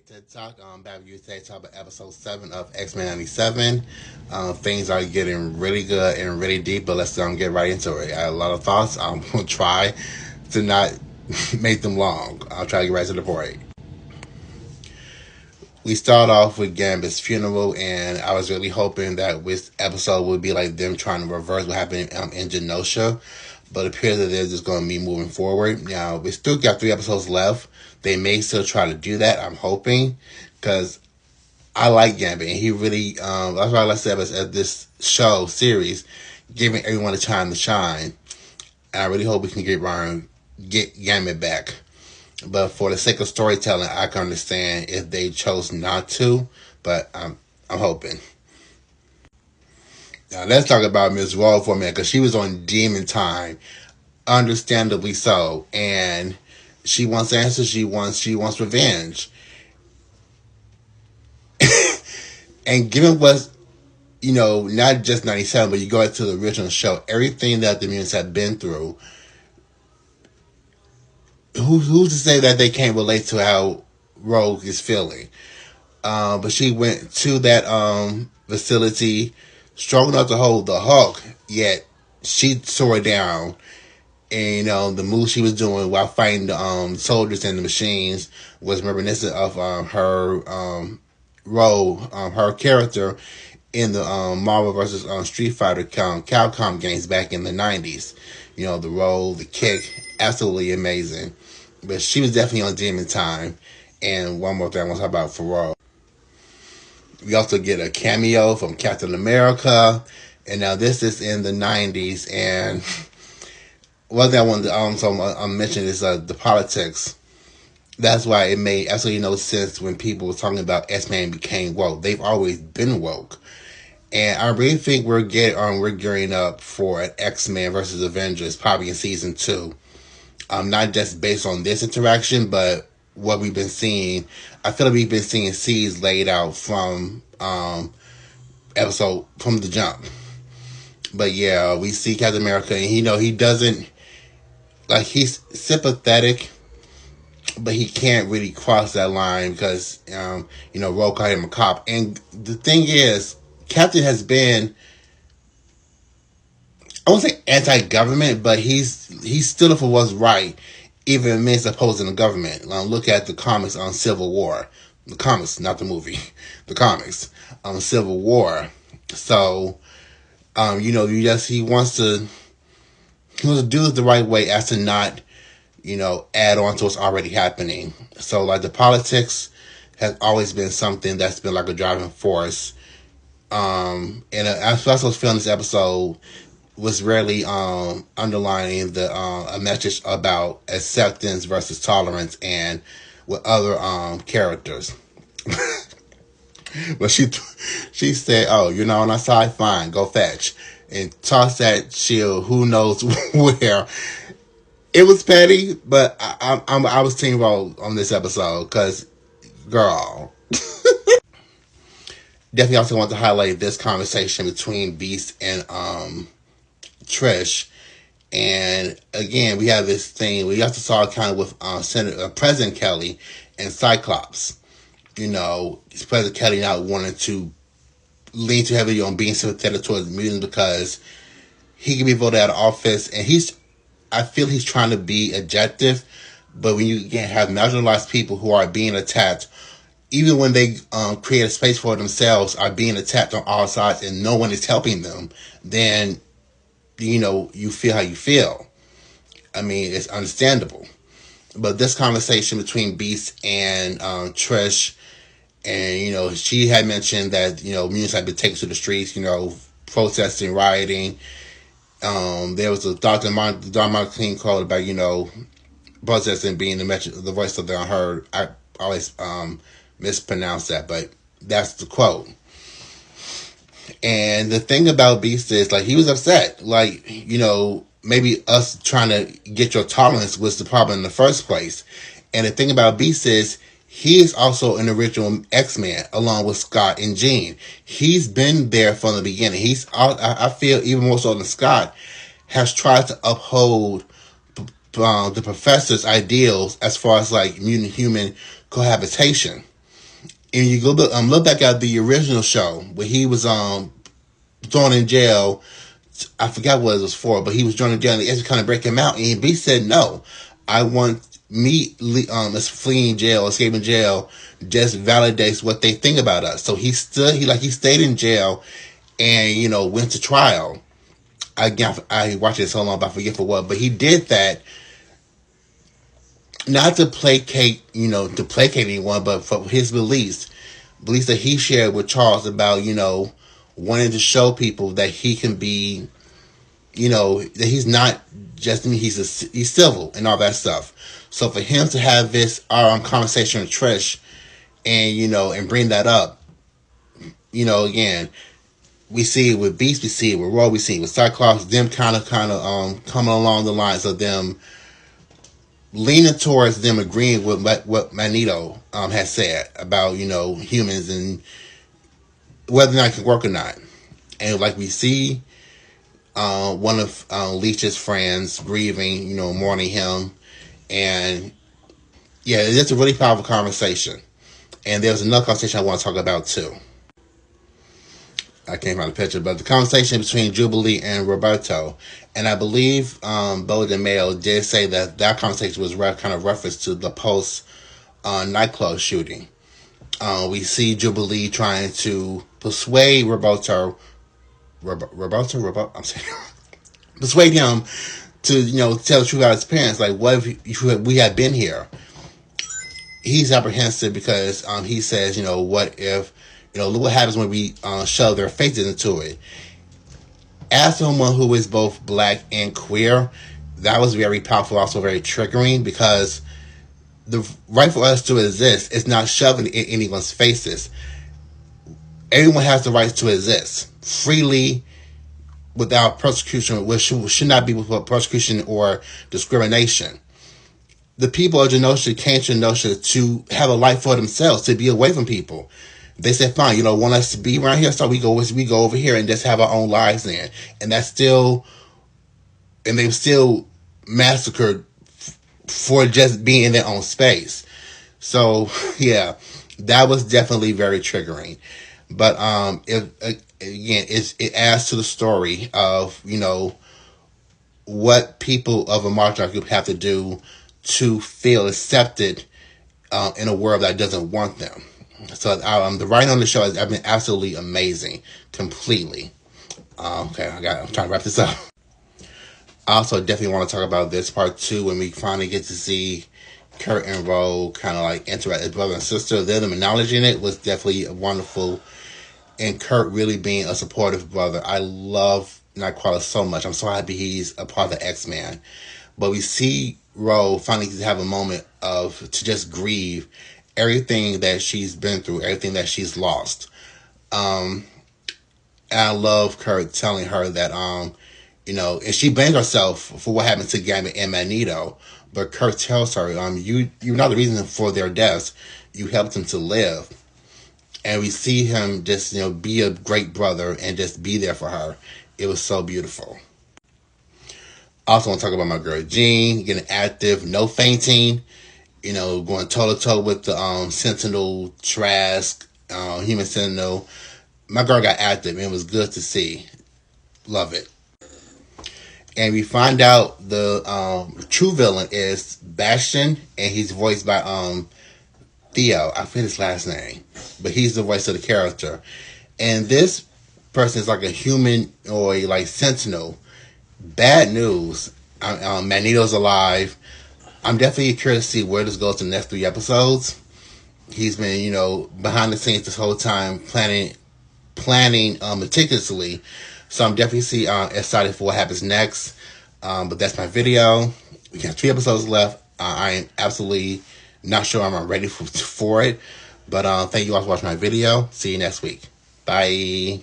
TED Talk. Back with you today, talk about episode 7 of X-Men 97. Things are getting really good and really deep, but let's get right into it. I have a lot of thoughts. I'm going to try to not make them long. I'll try to get right to the point. We start off with Gambit's funeral, and I was really hoping that this episode would be like them trying to reverse what happened in Genosha, but it appears that they're just going to be moving forward. Now, we still got 3 episodes left. They may still try to do that, I'm hoping, because I like Gambit, and he really, that's why I like this show, series, giving everyone a time to shine. And I really hope we can get Gambit back. But for the sake of storytelling, I can understand if they chose not to, but I'm hoping. Now, let's talk about Ms. Roll for a minute, because she was on Demon Time, understandably so, and she wants answers, she wants revenge. And given what's, not just 97, but you go into the original show, everything that the mutants have been through, who's to say that they can't relate to how Rogue is feeling? But she went to that facility strong enough to hold the Hulk, yet she tore it down. And the move she was doing while fighting the soldiers and the machines was reminiscent of her role, her character in the Marvel vs. Street Fighter Capcom games back in the 90s. The role, the kick, absolutely amazing. But she was definitely on Demon Time. And one more thing I want to talk about Ferraro. We also get a cameo from Captain America. And now this is in the 90s. And one thing I wanted to also mention is the politics. That's why it made absolutely no sense when people were talking about X-Men became woke. They've always been woke. And I really think we're gearing up for an X-Men versus Avengers probably in season 2. Not just based on this interaction, but what we've been seeing. I feel like we've been seeing seeds laid out from episode from the jump. But yeah, we see Captain America, and he doesn't, like, he's sympathetic, but he can't really cross that line because Rogue called him a cop. And the thing is, Captain has been, I won't say anti-government, but he's still up for what's right, even amidst opposing the government. Look at the comics on Civil War. The comics, not the movie. The comics on Civil War. So, he wants to do it the right way as to not, add on to what's already happening. So, like, the politics has always been something that's been like a driving force. And I also feeling this episode was really underlining a message about acceptance versus tolerance and with other characters. But she said, "Oh, you're not on our side? Fine, go fetch." And toss that shield who knows where. It was petty, but I was Team Rogue on this episode because, girl. Definitely also want to highlight this conversation between Beast and Trish. And again, we have this thing. We also saw it kind of with President Kelly and Cyclops. President Kelly not wanting to lean too heavily on being sympathetic towards the mutants because he can be voted out of office, and I feel he's trying to be objective, but when you have marginalized people who are being attacked, even when they create a space for themselves, are being attacked on all sides and no one is helping them, then, you feel how you feel. I mean, it's understandable. But this conversation between Beast and Trish, and, she had mentioned that, mutants had been taken to the streets, protesting, rioting. There was a Dr. Martin King quote about, protesting being the voice of the unheard. I always mispronounce that, but that's the quote. And the thing about Beast is, like, he was upset. Like, maybe us trying to get your tolerance was the problem in the first place. And the thing about Beast is, he is also an original X-Men, along with Scott and Jean. He's been there from the beginning. I feel, even more so than Scott, has tried to uphold the professor's ideals as far as, like, mutant-human cohabitation. And you go look back at the original show where he was thrown in jail. I forgot what it was for, but he was thrown in jail and they kind of break him out. And B said, no, I want me fleeing jail, escaping jail, just validates what they think about us. So he stayed in jail and, went to trial. I watched it so long, but I forget for what. But he did that not to placate anyone, but for his beliefs that he shared with Charles about, wanting to show people that he can be, that he's not just he's civil and all that stuff. So for him to have this conversation with Trish and bring that up, again, we see it with Beast, we see it with Raw, we see it with Cyclops, them kind of coming along the lines of them leaning towards them agreeing with what Magneto has said about, humans and whether or not it can work or not. And like we see one of Leech's friends grieving, mourning him. And yeah, it's a really powerful conversation. And there's another conversation I want to talk about too. I can't find the picture, but the conversation between Jubilee and Roberto. And I believe Golden Mail did say that conversation was kind of reference to the post nightclub shooting. We see Jubilee trying to persuade Roberto, I'm saying, persuade him to, tell the truth about his parents. Like, what if we had been here? He's apprehensive because he says, what if, look what happens when we shove their faces into it. As someone who is both black and queer, that was very powerful, also very triggering, because the right for us to exist is not shoving in anyone's faces. Everyone has the right to exist freely without persecution, which should not be without persecution or discrimination. The people of Genosha came to Genosha to have a life for themselves, to be away from people. They said, fine, you want us to be around here, so we go over here and just have our own lives then. And they've still massacred for just being in their own space. So, yeah, that was definitely very triggering. But it adds to the story of, what people of a marginalized group have to do to feel accepted in a world that doesn't want them. So the writing on the show has been absolutely amazing, completely. I'm trying to wrap this up. I also definitely want to talk about this part 2 when we finally get to see Kurt and Rogue kind of like interact as brother and sister. Them acknowledging it was definitely wonderful. And Kurt really being a supportive brother. I love Nightcrawler so much. I'm so happy he's a part of the X-Men. But we see Rogue finally have a moment to just grieve everything that she's been through, everything that she's lost. And I love Kurt telling her that, and she blames herself for what happened to Gambit and Magneto, but Kurt tells her, you're not the reason for their deaths. You helped them to live. And we see him just, be a great brother and just be there for her. It was so beautiful. I also want to talk about my girl Jean, getting active, no fainting, going toe-to-toe with the Sentinel, Trask, Human Sentinel. My girl got active, and it was good to see. Love it. And we find out the true villain is Bastion, and he's voiced by Theo. I forget his last name, but he's the voice of the character. And this person is like a human or like Sentinel. Bad news. Magneto's alive. I'm definitely curious to see where this goes in the next 3 episodes. He's been, behind the scenes this whole time planning meticulously. So I'm definitely excited for what happens next. But that's my video. We got 3 episodes left. I am absolutely not sure I'm ready for it. But thank you all for watching my video. See you next week. Bye.